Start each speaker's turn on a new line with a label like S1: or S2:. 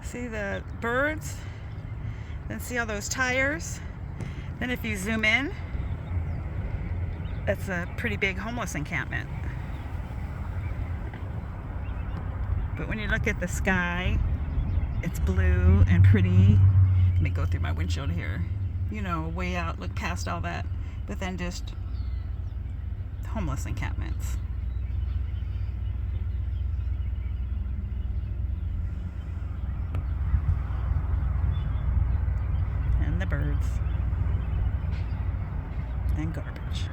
S1: See the birds? Then see all those tires? Then if you zoom in, it's a pretty big homeless encampment. But when you look at the sky, it's blue and pretty. Let me go through my windshield here. You know, way out, look past all that. But then just homeless encampments. And the birds. And garbage.